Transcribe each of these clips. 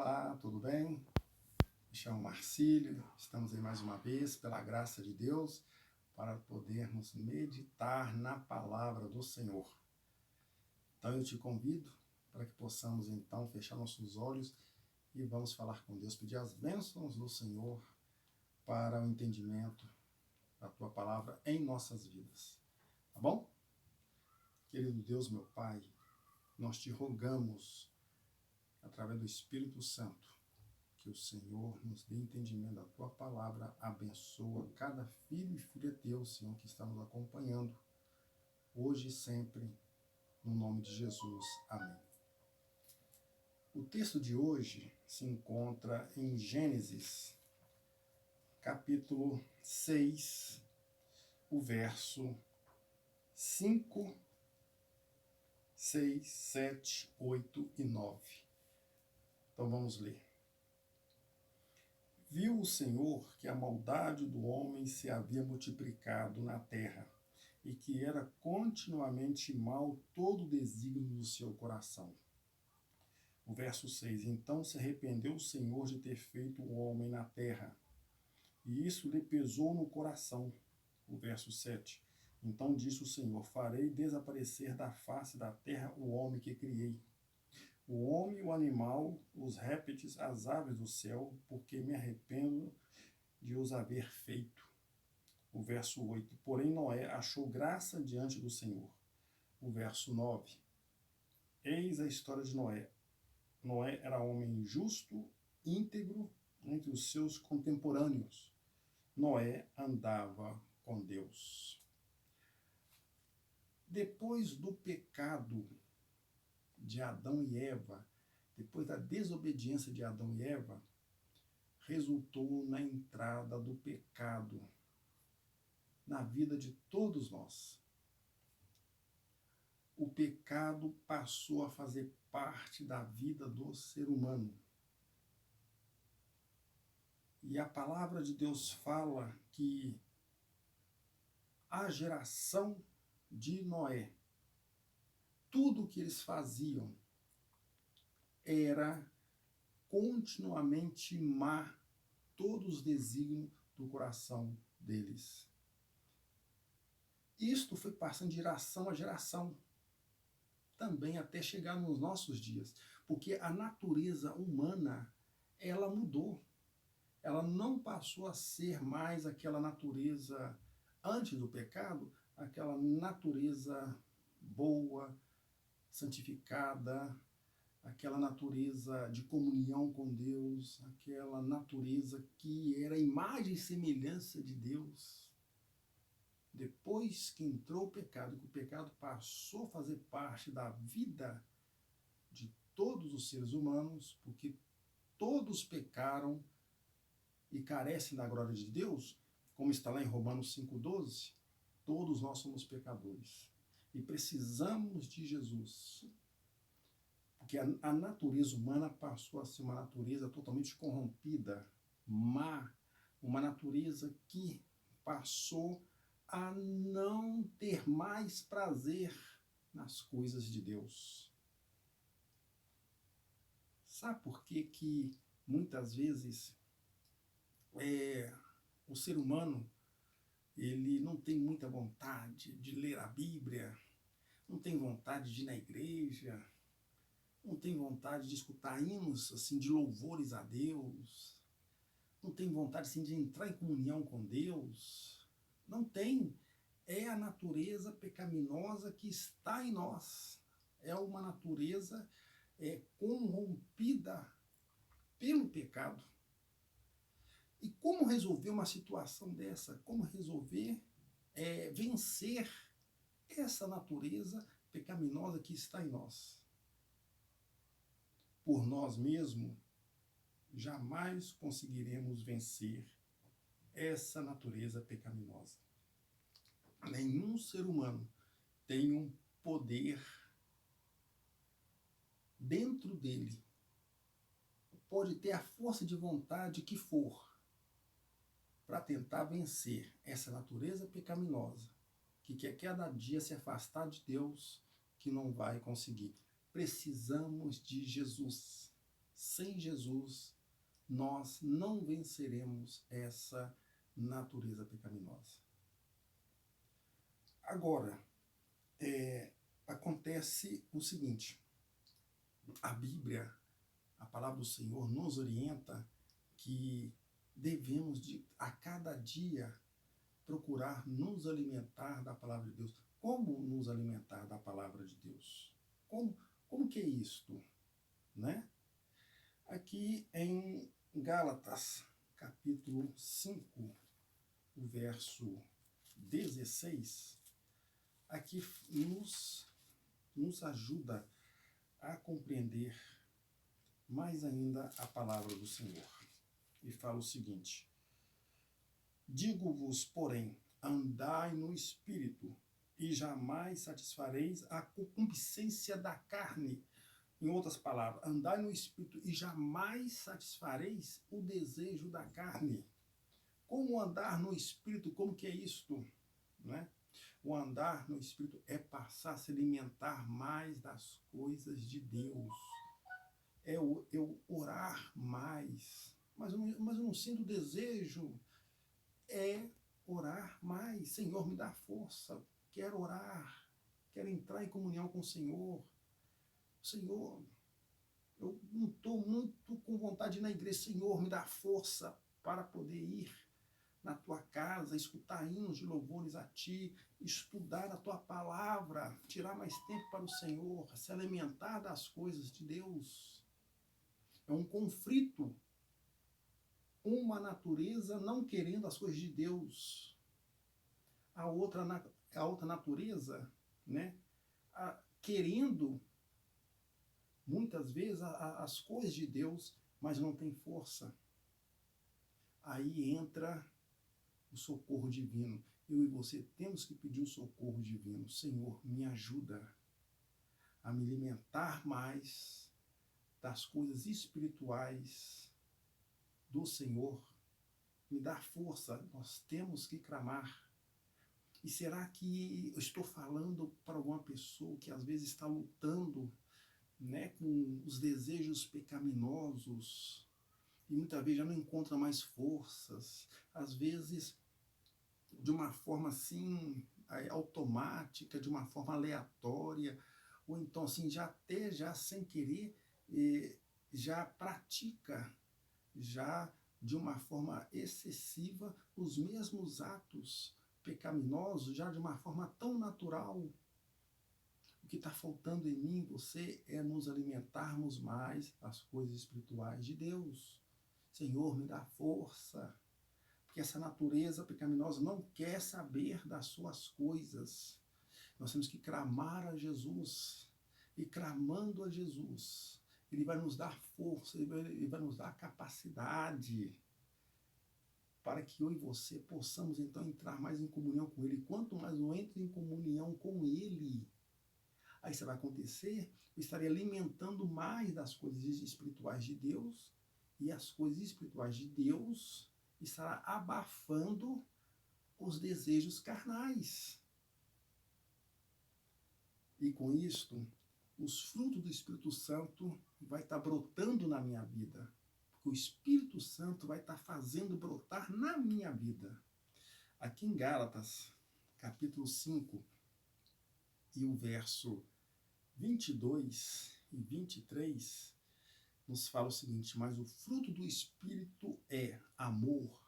Olá, tudo bem? Me chamo Marcílio, estamos aí mais uma vez, pela graça de Deus, para podermos meditar na palavra do Senhor. Então eu te convido para que possamos então fechar nossos olhos e vamos falar com Deus, pedir as bênçãos do Senhor para o entendimento da tua palavra em nossas vidas. Tá bom? Querido Deus, meu Pai, nós te rogamos, através do Espírito Santo, que o Senhor nos dê entendimento da tua palavra, abençoa cada filho e filha teu, Senhor, que está nos acompanhando, hoje e sempre, no nome de Jesus. Amém. O texto de hoje se encontra em Gênesis, capítulo 6, o verso 5, 6, 7, 8 e 9. Então vamos ler. Viu o Senhor que a maldade do homem se havia multiplicado na terra, e que era continuamente mau todo o desígnio do seu coração. O verso 6. Então se arrependeu o Senhor de ter feito o homem na terra, e isso lhe pesou no coração. O verso 7. Então disse o Senhor: farei desaparecer da face da terra o homem que criei, o homem, o animal, os répteis, as aves do céu, porque me arrependo de os haver feito. O verso 8. Porém Noé achou graça diante do Senhor. O verso 9. Eis a história de Noé. Noé era homem justo, íntegro entre os seus contemporâneos. Noé andava com Deus. Depois do pecado de Adão e Eva, depois da desobediência de Adão e Eva, resultou na entrada do pecado na vida de todos nós. O pecado passou a fazer parte da vida do ser humano. E a palavra de Deus fala que a geração de Noé, tudo o que eles faziam era continuamente má, todos os desígnios do coração deles. Isto foi passando de geração a geração, também até chegar nos nossos dias, porque a natureza humana, ela mudou. Ela não passou a ser mais aquela natureza antes do pecado, aquela natureza boa, santificada, aquela natureza de comunhão com Deus, aquela natureza que era a imagem e semelhança de Deus. Depois que entrou o pecado, que o pecado passou a fazer parte da vida de todos os seres humanos, porque todos pecaram e carecem da glória de Deus, como está lá em Romanos 5,12, todos nós somos pecadores e precisamos de Jesus. Porque a natureza humana passou a ser uma natureza totalmente corrompida, má, uma natureza que passou a não ter mais prazer nas coisas de Deus. Sabe por que muitas vezes o ser humano ele não tem muita vontade de ler a Bíblia, não tem vontade de ir na igreja, não tem vontade de escutar hinos assim, de louvores a Deus, não tem vontade assim, de entrar em comunhão com Deus? Não tem. É a natureza pecaminosa que está em nós. É uma natureza corrompida pelo pecado. E como resolver uma situação dessa? Como resolver vencer essa natureza pecaminosa que está em nós? Por nós mesmos, jamais conseguiremos vencer essa natureza pecaminosa. Nenhum ser humano tem um poder dentro dele, pode ter a força de vontade que for, para tentar vencer essa natureza pecaminosa, que quer cada dia se afastar de Deus, que não vai conseguir. Precisamos de Jesus. sem Jesus, nós não venceremos essa natureza pecaminosa. Agora, acontece o seguinte, a Bíblia, a palavra do Senhor nos orienta que devemos a cada dia procurar nos alimentar da palavra de Deus. Como nos alimentar da palavra de Deus? Como que é isto? Né? Aqui em Gálatas, capítulo 5, o verso 16, aqui nos ajuda a compreender mais ainda a palavra do Senhor. E fala o seguinte: digo-vos, porém, andai no Espírito, e jamais satisfareis a concupiscência da carne. Em outras palavras, andai no Espírito e jamais satisfareis o desejo da carne. Como andar no Espírito? Como que é isto? Né? O andar no Espírito é passar a se alimentar mais das coisas de Deus. É eu orar mais. Mas eu não sinto desejo. É orar mais. Senhor, me dá força. Quero orar. Quero entrar em comunhão com o Senhor. Senhor, eu não estou muito com vontade de ir na igreja. Senhor, me dá força para poder ir na tua casa, escutar hinos de louvores a ti, estudar a tua palavra, tirar mais tempo para o Senhor, se alimentar das coisas de Deus. É um conflito. Uma natureza não querendo as coisas de Deus. A outra natureza, né, querendo muitas vezes as coisas de Deus, mas não tem força. Aí entra o socorro divino. Eu e você temos que pedir o socorro divino. Senhor, me ajuda a me alimentar mais das coisas espirituais do Senhor. Me dá força. Nós temos que clamar. E será que eu estou falando para alguma pessoa que às vezes está lutando, né, com os desejos pecaminosos e muitas vezes já não encontra mais forças, às vezes de uma forma assim automática, de uma forma aleatória, ou então assim já sem querer já pratica já de uma forma excessiva os mesmos atos pecaminosos, já de uma forma tão natural. O que está faltando em mim, você, é nos alimentarmos mais das coisas espirituais de Deus. Senhor, me dá força, porque essa natureza pecaminosa não quer saber das suas coisas. Nós temos que clamar a Jesus, e clamando a Jesus, Ele vai nos dar força, Ele vai nos dar capacidade para que eu e você possamos então entrar mais em comunhão com Ele. Quanto mais eu entro em comunhão com Ele, aí isso vai acontecer, eu estarei alimentando mais das coisas espirituais de Deus, e as coisas espirituais de Deus estará abafando os desejos carnais. E com isto, os frutos do Espírito Santo vai estar brotando na minha vida. Porque o Espírito Santo vai estar fazendo brotar na minha vida. Aqui em Gálatas, capítulo 5, e o verso 22 e 23, nos fala o seguinte: mas o fruto do Espírito é amor,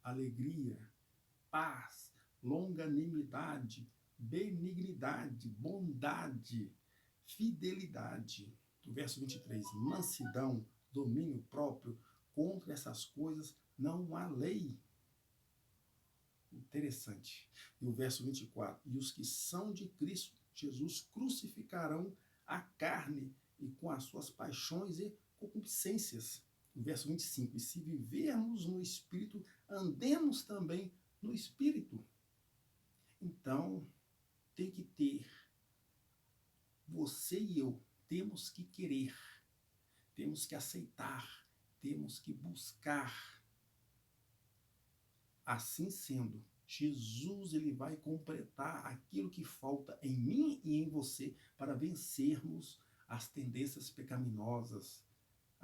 alegria, paz, longanimidade, benignidade, bondade, fidelidade. O verso 23, mansidão, domínio próprio, contra essas coisas não há lei. Interessante. E o verso 24, e os que são de Cristo Jesus crucificarão a carne e com as suas paixões e concupiscências. O verso 25, e se vivermos no Espírito, andemos também no Espírito. Então, tem que ter, você e eu, temos que querer, temos que aceitar, temos que buscar. Assim sendo, Jesus ele vai completar aquilo que falta em mim e em você para vencermos as tendências pecaminosas,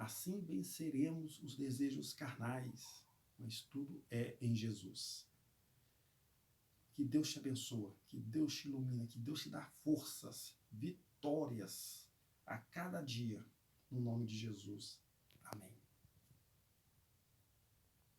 Assim venceremos os desejos carnais, mas tudo é em Jesus. Que Deus te abençoe, que Deus te ilumine, que Deus te dá forças, vitórias a cada dia, no nome de Jesus. Amém.